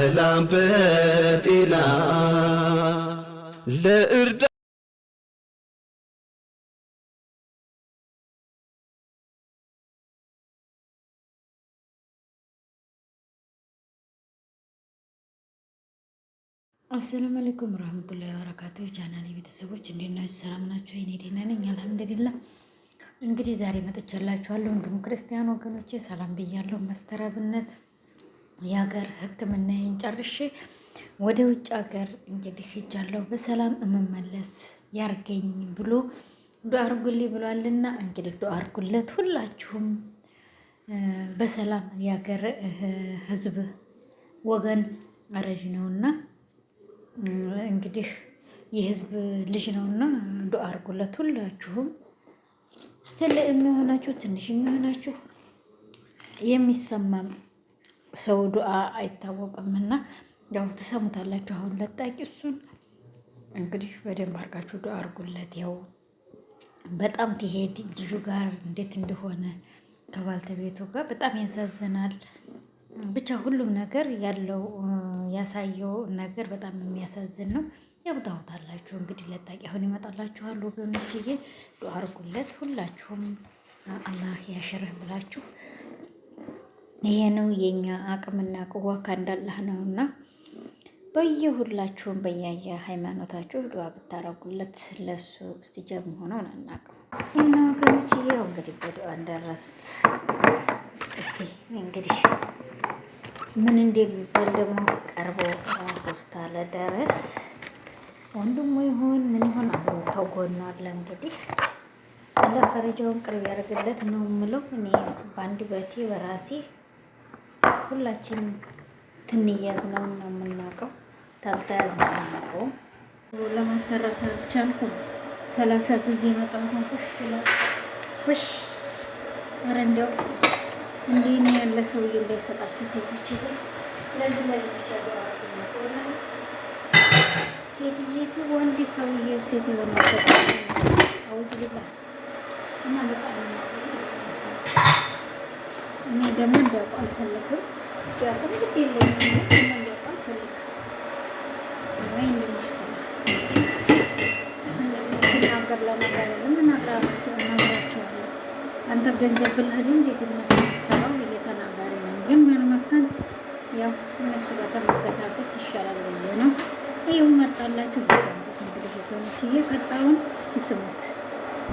በሰላም በጤና ለእርዳ አሰላሙ አለይኩም ወራህመቱላሂ ወበረካቱሁ። ቻናሌ ቤተሰቦች እንዴት ናችሁ? ሰላም ናችሁ? እኔ ደህና ነኝ አልሐምዱሊላህ። እንግዲህ ዛሬ መጥቻላችኋለሁ። እንዲሁም ክርስቲያን ወገኖቼ ሰላም ብያለሁ። መስከረምነት የሀገር ሕክምናዬን ጨርሼ ወደ ውጭ ሀገር እንግዲህ ሄጃለሁ። በሰላም እመመለስ ያርገኝ ብሎ ዱአ አድርጉልኝ ብሏልና እንግዲህ ዱአ አድርጉለት ሁላችሁም። በሰላም የሀገር ህዝብ ወገን አረጅ ነውና እንግዲህ የህዝብ ልጅ ነውና ዱአ አድርጉለት ሁላችሁም። ትልቅ የሚሆናችሁ ትንሽ የሚሆናችሁ የሚሰማም ሰው ዱአ አይታወቅምና ያው ትሰሙታላችሁ። አሁን ለጣቂ እሱን እንግዲህ በደንብ አድርጋችሁ ዱአ አድርጉለት። ያው በጣም ትሄድ ልጁ ጋር እንዴት እንደሆነ ከባልተቤቱ ጋር በጣም ያሳዝናል። ብቻ ሁሉም ነገር ያለው ያሳየው ነገር በጣም የሚያሳዝን ነው። ያው ታውታላችሁ እንግዲህ ለጣቂ አሁን ይመጣላችኋል ወገኖችዬ፣ ዱአ አድርጉለት ሁላችሁም። አላህ ያሽርህ ብላችሁ ይሄ ነው የኛ አቅምና ቁዋ ካንዳላህ ነውና በየሁላችሁም በያየ ሃይማኖታችሁ ዱአ ብታረጉለት ለሱ እስቲጃብ ሆነው አናውቅም። እና ወገኖችዬ ያው እንግዲህ በዱአ እንደረሱት እስቲ እንግዲህ ምን እንደሚባል ደግሞ ቀርቦ ሶስት አለ ድረስ ወንድሙ ይሁን ምን ይሁን አብሮ ተጎኗ አለ። እንግዲህ አላህ ፈረጃውን ቅርብ ያደርግለት ነው የምለው እኔ በአንድ በቴ በራሴ። ሁላችን ትንያዝ ነው የምናውቀው፣ ታልተያዝ ነው የምናውቀው። ለማሰራት አልቻልኩም። 30 ጊዜ መጣሁ ኩሽ ይላል ወይ ኧረ እንደው እንዲህ ነው ያለ ሰውዬ እንዳይሰጣችሁ ሴቶች ይሄ ለዚህ ላይ ብቻ ነው ሴትዬቱ ወንድ ሰውዬ ሴት የሆነ አውዝ ልባ እና በጣም እኔ ደግሞ እንዳውቅ አልፈልግም። ያው እንግዲህ የለኝም እና እንዳውቅ አልፈልግም። ወይ እንደምሽተና ነገር ለነገር ምን አቀራራቸዋለሁ አንተ ገንዘብ ብለህ እንዴት ዝናሰራው እየተናገረ ነው። ግን ምን መካን ያው እነሱ ጋር ተመገታበት ይሻላል ብዬ ነው። ይኸው መጣላችሁ እንግዲህ ወገኖች እየቀጣውን እስቲ ስሙት።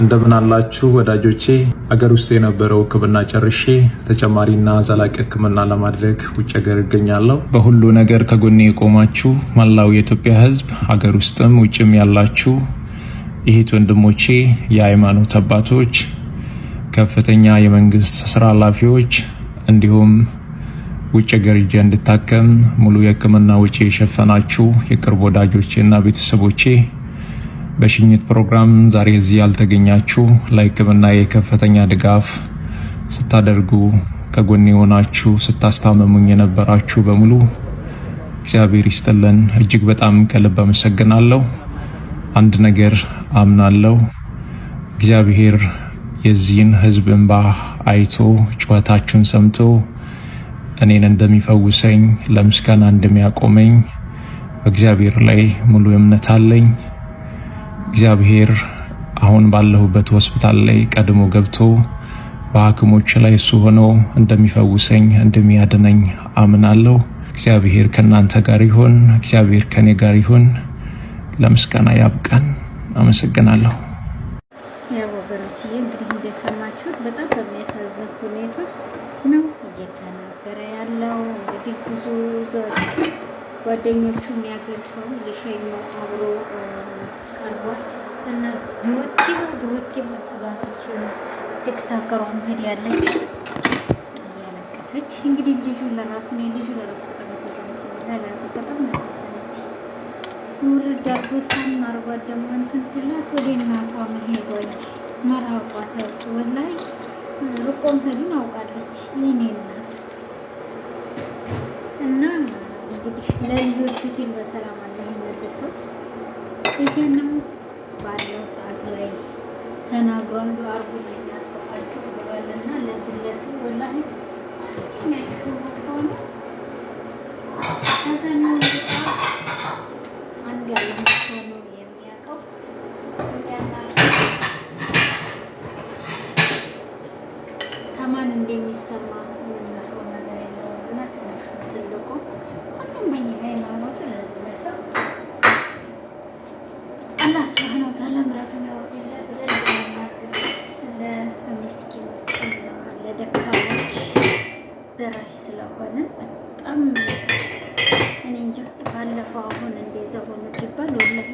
እንደምን አላችሁ ወዳጆቼ? አገር ውስጥ የነበረው ሕክምና ጨርሼ ተጨማሪና ዘላቂ ሕክምና ለማድረግ ውጭ ሀገር እገኛለሁ። በሁሉ ነገር ከጎኔ የቆማችሁ መላው የኢትዮጵያ ሕዝብ ሀገር ውስጥም ውጭም ያላችሁ እህት ወንድሞቼ፣ የሃይማኖት አባቶች፣ ከፍተኛ የመንግስት ስራ ኃላፊዎች እንዲሁም ውጭ ሀገር ሄጄ እንድታከም ሙሉ የሕክምና ወጪ የሸፈናችሁ የቅርብ ወዳጆቼና ቤተሰቦቼ፣ በሽኝት ፕሮግራም ዛሬ እዚህ ያልተገኛችሁ ለሕክምና የከፍተኛ ድጋፍ ስታደርጉ ከጎኔ ሆናችሁ ስታስታመሙኝ የነበራችሁ በሙሉ እግዚአብሔር ይስጥልን። እጅግ በጣም ከልብ አመሰግናለሁ። አንድ ነገር አምናለሁ፣ እግዚአብሔር የዚህን ህዝብ እንባ አይቶ ጩኸታችሁን ሰምቶ እኔን እንደሚፈውሰኝ ለምስጋና እንደሚያቆመኝ በእግዚአብሔር ላይ ሙሉ እምነት አለኝ። እግዚአብሔር አሁን ባለሁበት ሆስፒታል ላይ ቀድሞ ገብቶ በሐኪሞች ላይ እሱ ሆኖ እንደሚፈውሰኝ እንደሚያድነኝ አምናለሁ። እግዚአብሔር ከእናንተ ጋር ይሁን። እግዚአብሔር ከኔ ጋር ይሁን። ለምስጋና ያብቃን። አመሰግናለሁ። ወገኖችዬ እንግዲህ እንደሰማችሁት በጣም በሚያሳዝን ሁኔታ ነው እየተናገረ ያለው። እንግዲህ ብዙ ጓደኞቹ የሚያገር ሰው ሊሸኘው አብሮ ቀርቧል እና ዱርቴ ባላች ቲክታከሯ ሄድ ያለች እያለቀሰች እንግዲህ ልጁ ለራሱ በጣም ያሳዝነች ለዚህ በጣም ያሳዝነች ውርድ አርጎሳን አርጓት ደግሞ እንትን ትላት ወደ እናቷ መሄዷ እንጂ መራቋ ተሱ ወላሂ ርቆም ሄዱን አውቃለች የኔ እናት። እና እንግዲህ ለልጆቹ ትል በሰላም አላህ ይመልሰው። ይሄንም ባለው ሰዓት ላይ ተናግሯል። አርጉልኝ አጥቃችሁ ብሏልና ለዚህ ለሰው ወላሂ እኛችሁ ሆነ አላህ ሱብሓነሁ ወተዓላ ምሕረቱን ያወርድልን ብለን ለምስኪኖች ለደካሞች ደራሽ ስለሆነ በጣም እኔ እንጃ። ባለፈው አሁን እንደዛ ሆኖ ይባል ወላሂ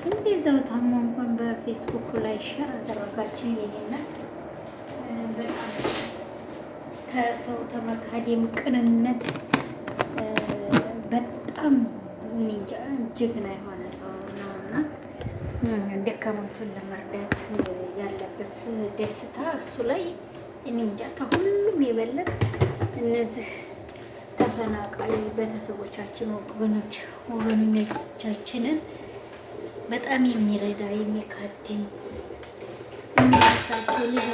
እንደዛው ታሞ እንኳን በፌስቡክ ላይ ሸር አደረጋችን የኔነት በጣም ከሰው ተመካዴም ቅንነት በጣም እንጃ ጀግና የሆነ ሰው ነውና ደካሞቹን ለመርዳት ያለበት ደስታ እሱ ላይ እኔ እንጃ። ከሁሉም የበለጠ እነዚህ ተፈናቃይ ቤተሰቦቻችን ወገኖቻችንን በጣም የሚረዳ የሚካድም የሚያሳቸው ልጅ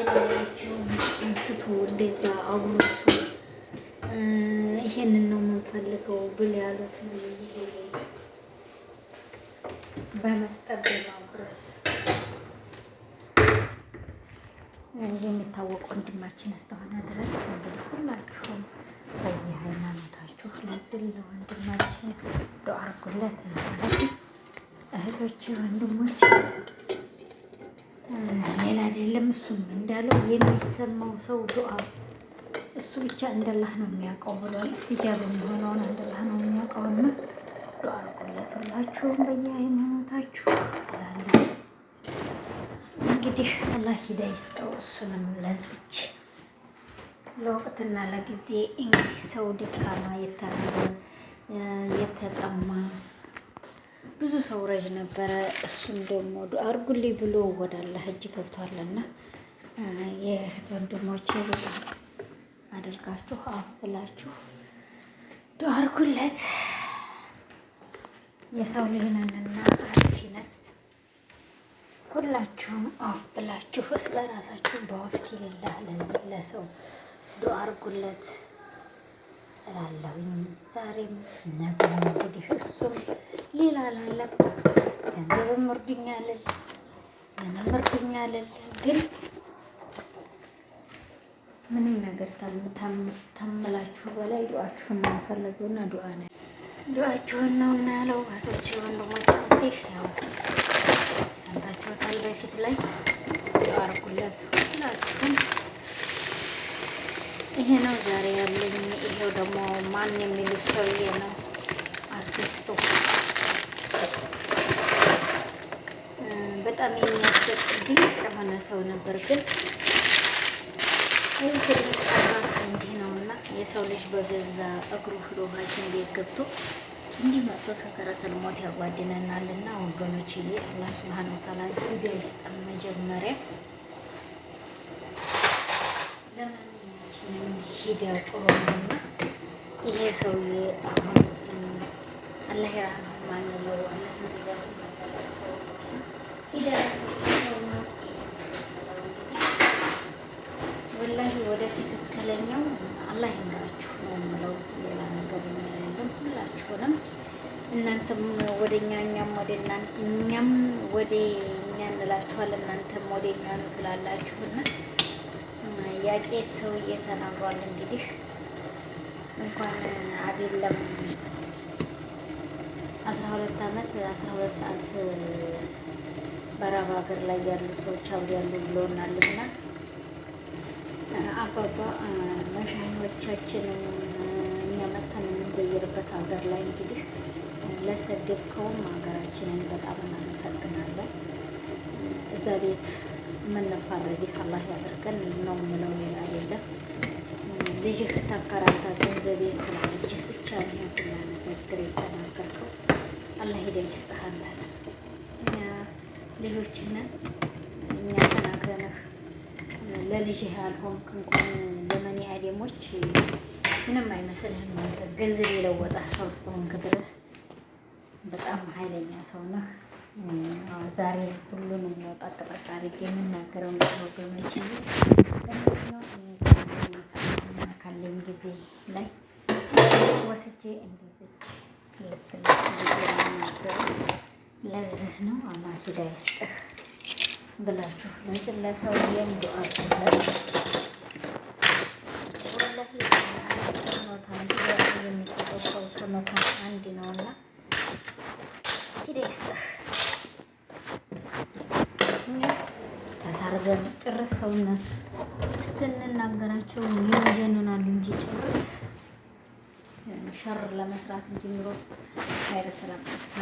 አንስቶ እንደዛ አጉርሶ ይሄንን ነው የምንፈልገው ብሎ ያሉትን ይሄ በመስጠት በማጉረስ የሚታወቅ ወንድማችን እስከሆነ ድረስ እንግዲህ ሁላችሁም በየሃይማኖታችሁ ለዚህ ለወንድማችን ዱዓ አድርጉለት ማለት እህቶች ወንድሞች። ሌላ አይደለም። እሱም እንዳለው የሚሰማው ሰው ዱዓ እሱ ብቻ እንደላህ ነው የሚያውቀው ብሏል። እስቲጃብ የሚሆነውን እንደላህ ነው የሚያውቀውና ዱዓ አድርጉለት ሁላችሁም በየሃይማኖታችሁ እላለሁ። እንግዲህ አላህ ሂዳ ይስጠው እሱንም ለዚች ለወቅትና ለጊዜ እንግዲህ ሰው ደካማ የተራበ የተጠማ ብዙ ሰው ረጅ ነበረ። እሱም ደግሞ ዱዓ አድርጉልኝ ብሎ ወደ አላህ እጅ ገብቷልና የእህት ወንድሞቼ በጣም አድርጋችሁ አፍ ብላችሁ ዱዓ አድርጉለት። የሰው ልጅ ነንና አፊ ነን። ሁላችሁም አፍ ብላችሁ ስለ ራሳችሁ በወፍት ይልላህ ለዚህ ለሰው ዱዓ አድርጉለት እላለሁኝ። ዛሬም ነገም እንግዲህ እሱም ሌላ አላለም። ገንዘብም እርዱኛለን ምንም እርዱኛለን፣ ግን ምንም ነገር ታምላችሁ በላይ ዱዓችሁን ነው የምፈልገውና ዱዓችሁን ነው እና ያለው እህቶቼ ወንድሞቼ። እንግዲህ ያው ሰምታችሁታል በፊት ላይ ዱዓ አድርጉለት ሁላችሁም። ይሄ ነው ዛሬ ያለኝ። ይሄው ደግሞ ማን የሚሉት ሰውዬ ነው አርቲስቱ። በጣም የሚያስቅ ድንቅ የሆነ ሰው ነበር። ግን ይህ ትልቅ እንዲህ ነው እና የሰው ልጅ በገዛ እግሩ ሂዶ ሐኪም ቤት ገብቶ እንዲህ መጥቶ ሰከረተል ሞት ያጓድነናልና ወገኖችዬ አላህ ሱብሓነሁ ወተዓላ ሂዳያ ይስጠን። መጀመሪያ ለማንኛችንም ሂዳያ ጥሩ ነውና ይሄ ሰውዬ አሁን አላህ ይራህመው ማንለው አላህ ይራህመው ሰው ሂዳያ ሰውና ወላሂ ወደ ትክክለኛው አላህ ይምራችሁ ነው የምለው። ሌላ ነገር የለም። ሁላችሁንም እናንተም ወደኛ እኛም ወደ እናንተ እኛም ወደ እኛ እንላችኋለን፣ እናንተም ወደ እኛ ነው ትላላችሁና ያቄስ ሰውዬ ተናግሯል። እንግዲህ እንኳን አይደለም 12 ዓመት 12 ሰዓት በአረብ ሀገር ላይ ያሉ ሰዎች አብረው ያሉ ብለውናልና አባባ መሻኞቻችንን እኛ መተን የምንዘይርበት ሀገር ላይ እንግዲህ ለሰደድከውም ሀገራችንን በጣም እናመሰግናለን። እዛ ቤት የምንፋረድህ አላህ ያደርገን ነው የምለው፣ ሌላ አይደለም። ልጅህ ተከራታ ገንዘቤን ስላለችህ ብቻ ነው ሁላ ነገር የተናገርከው። አላህ ሂዳያ ይስጥህ። እኛ ልጆችህ ነን። እኛ ተናግረንህ ለልጅህ ያልሆንክ እንኳን ለመኒ አደሞች ምንም አይመስልህም። ገንዘብ የለወጠህ ሰው እስከሆንክ ድረስ በጣም ኃይለኛ ሰው ነህ። ዛሬ ሁሉንም ነው ጠቅጠቅ አድርጌ የምናገረው ወገኖች። ካለኝ ጊዜ ላይ ወስጄ እንደዚህ ልፍልፍ የምናገረው ለዚህ ነው። አላህ ሂዳያ ይስጥህ ብላችሁ ለዚህ ለሰውዬም ዱዓ አድርጉለት። ወላሂ የሚጠቀው ሰው ከመቶ አንድ ነውና ሂዳያ ይስጥህ። ወገን ጭርስ ሰውነት ስትንናገራቸው ይጀንናሉ እንጂ ጭርስ ሸር ለመስራት እንጂ ኑሮ ኸይር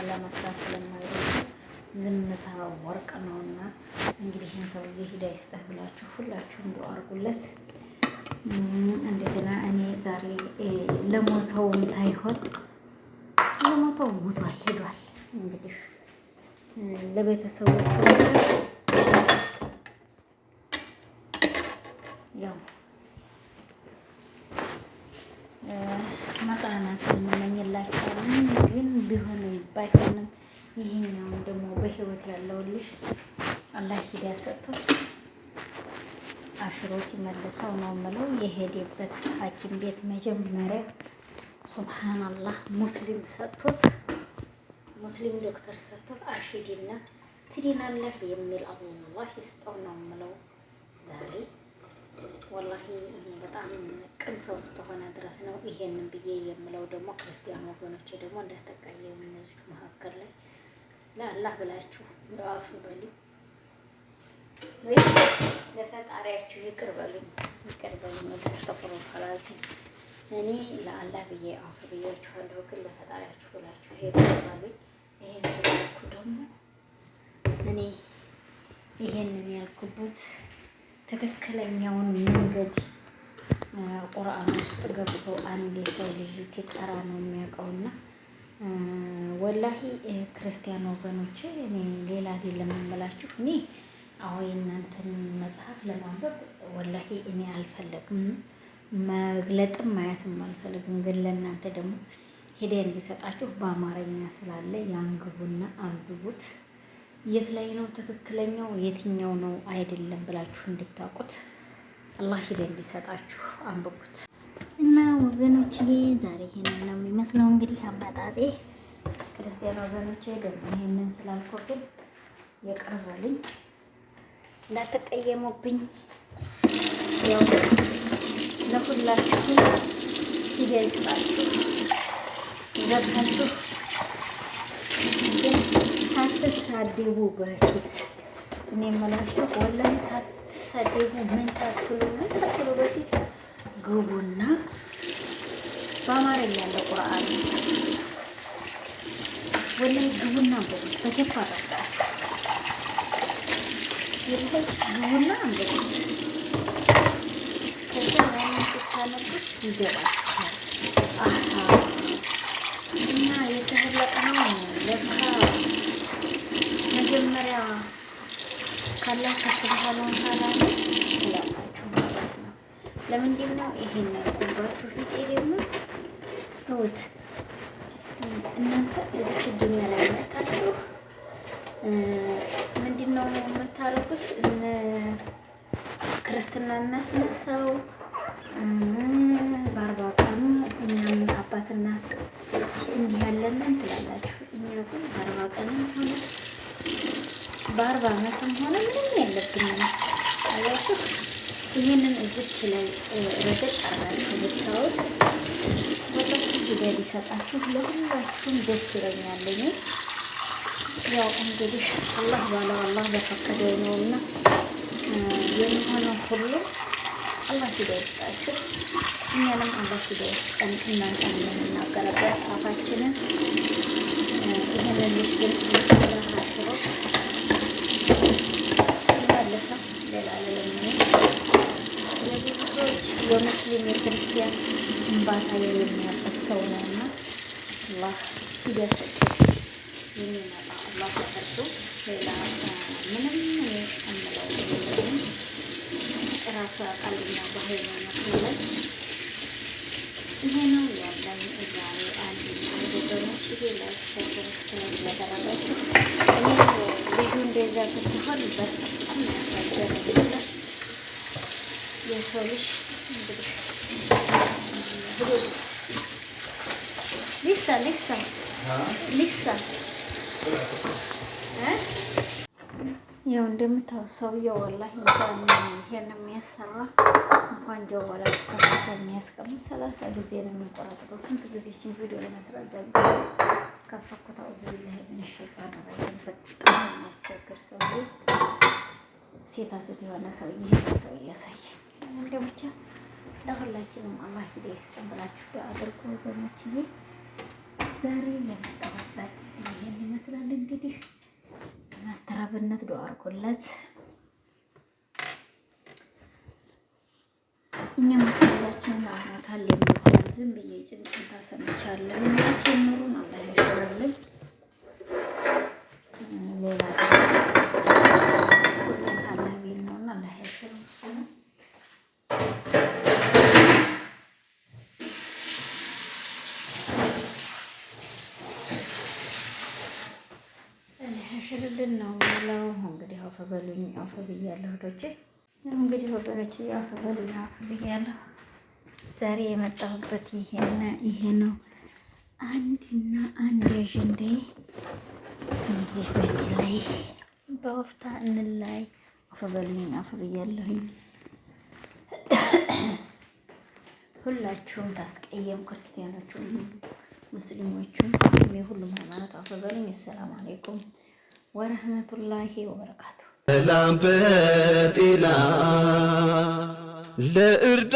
ለመስራት ስለማይሮጡ ዝምታ ወርቅ ነውና እንግዲህ ይህን ሰውዬ ሂዳያ ይስጠህ ብላችሁ ሁላችሁም ዱአ አድርጉለት። እንደገና እኔ ዛሬ ለሞተውም ታይሆን ለሞተው ሞቷል ሄዷል። እንግዲህ ለቤተሰቦቹ ያው መጽናናትን እንመኝላቸዋለን። ግን ቢሆንም ባይሆንም ይሄኛውን ደግሞ በህይወት ያለውን ልጅ አላህ ሂዳያ ሰጥቶት አሽሮት ይመልሰው ነው የምለው። የሄደበት ሐኪም ቤት መጀመሪያ ሱብሃንአላህ ሙስሊም ሰጥቶት ሙስሊም ዶክተር ሰጥቶት አሽዲና ትድናለህ የሚል አላህ ይስጠው ነው የምለው። ዛሬ ወላሂ በጣም ቅን ሰው እስከሆነ ድረስ ነው ይሄንን ብዬ የምለው። ደግሞ ክርስቲያን ወገኖች ደግሞ እንዳትቀየሙ እነዚህ መካከል ላይ ለአላህ ብላችሁ ዱአፍ በሉኝ ወይ ለፈጣሪያችሁ ይቅር በሉኝ አስተግፊሩላህ። እኔ ለአላህ ብዬ አፍ ብያችኋለሁ፣ ግን ለፈጣሪያችሁ ብላችሁ ይቅር በሉኝ። ይሄን ስላልኩ ደግሞ እኔ ይሄንን ያልኩበት ትክክለኛውን መንገድ ቁርአን ውስጥ ገብቶ አንድ የሰው ልጅ ትቀራ ነው የሚያውቀውና ወላሂ ክርስቲያን ወገኖቼ እኔ ሌላ አይደለም የምላችሁ። እኔ አሁን የእናንተን መጽሐፍ ለማንበብ ወላሂ እኔ አልፈለግም፣ መግለጥም ማየትም አልፈልግም። ግን ለእናንተ ደግሞ ሂዳያ እንዲሰጣችሁ በአማርኛ ስላለ ያንግቡና አንብቡት። የት ላይ ነው ትክክለኛው የትኛው ነው አይደለም ብላችሁ እንድታውቁት አላህ ሂዳያ እንዲሰጣችሁ አንብቡት። እና ወገኖቼ ዛሬ ይሄንን ነው የሚመስለው እንግዲህ አመጣጤ። ክርስቲያን ወገኖቼ ደግሞ ይሄንን ስላልኩ ግን ይቅር በሉኝ፣ እንዳትቀየሙብኝ። ያው ለሁላችሁ ሂዳያ ይስጣችሁ። ዘካችሁ ግን ታትሳደቡ በፊት እኔ የምላችሁ ወላሂ ታትሳደቡ ምን ታትሉ በፊት ግቡና በአማርኛ ያለ ቁርአን ወላሂ ግቡና አንብቡት። በጀፋ አረጋችሁ ይልህ ግቡና አንብቡት። ከዛ ያንን ስታነቡት ይገባችኋል። እና የተህለቀ ነው ለካ መጀመሪያ ካላህ ሱብሃነሁ ወተዓላ ትላላችሁ ማለት ነው። ለምንድን ነው ይሄን ያልኩባችሁ? ፊቴ ደግሞ እውት እናንተ እዚች ዱንያ ላይ መጣችሁ ምንድን ነው የምታረጉት? ክርስትና እናስነሳው በአርባ ቀኑ እኛም አባትና እንዲህ ያለን ትላላችሁ። እኛ ግን በአርባ ቀንም ሆነ በ40 ዓመትም ሆነ ምንም ያለብን አያችሁ። ይሄንን እዚች ላይ ረገጥ አርጋችሁ ብታዩት ወላሂ ሂዳያ ሊሰጣችሁ ለሁላችሁም ደስ ይለኛል። ያው እንግዲህ አላህ ባለው አላህ በፈቀደው ነውና የሚሆነው ሁሉ አላህ ሂዳያ ይስጣችሁ። እኛንም አላህ ሂዳያ ይስጠን። እናንተን የምናገረበት አፋችንን ይሄንን ልጅ ግን አሽሮ ይመለሳል። ሌላ ለምን ስለዚህ ሰዎች የሙስሊም የክርስቲያን እንባታ የሚያፈስ ሰው ነውና አላህ ሂዳያ ይስጣችሁ። የሚመጣ አላህ ፈቅዶ ሌላ ምንም እምለው የለም። ራሱ ያውቃልና በሃይማኖት ላይ ይሄ ነው ያለን። ዛሬ አንድ ወገኖች ላይክ ሰብስክራይብ ያደረጋችሁ እኔ ልጁ እንደዛ ስትሆን በጣም ያሳዝናል። የሰው ልጅ እንግዲህ ሊሳ ያው እንደምታውቁ ሰውዬው ወላሂ እንኳን ይሄን የሚያሰራ እንኳን ጀዋላ ስከፍቶ የሚያስቀምጥ 30 ጊዜ ነው የሚቆራጥጠው። ስንት ጊዜችን ቪዲዮ ለመስራት ዘግ ከፈኩት። አውዙ ቢላሂ ሚነ ሸይጣን ረጂም። በጣም የሚያስቸግር ሰውዬ ሴታ ሴት የሆነ ሰውዬ ሰው እያሳየ እንደ ብቻ ለሁላችንም አላህ ሂዳያ ይስጠን ብላችሁ አድርጉ ወገኖችዬ። ዛሬ የመጣሁበት ይሄን ይመስላል። እንግዲህ ማስተራብነት ዱአ አድርጉለት። እኛ መስዛችን አካል የሚባል ዝም ብዬ ጭንጭንታ ሰምቻለሁ። ሲኖሩን አላህ ያሽርልን። ሌላ ታማሚ ነውና አላህ ያሽርልን። እሱ ነው ሽርልን ነው የሚለው። እንግዲህ አፈ በሉኝ፣ አፈ ብያለሁ እህቶቼ። እንግዲህ ወገኖቼ አፈ በሉኝ፣ አፈ ብያለሁ። ዛሬ የመጣሁበት ይሄ ነው። አንድና አንድ አጀንዳ እንግዲህ በእኔ ላይ በወፍታ እንላይ። አፈ በሉኝ፣ አፈ ብያለሁኝ። ሁላችሁም ታስቀየም፣ ክርስቲያኖቹም ሙስሊሞቹም የሁሉም ሃይማኖት አፈ በሉኝ። አሰላሙ አለይኩም ወረህመቱላሂ ወበረካቱ። ሰላም በጤና ለእርዳ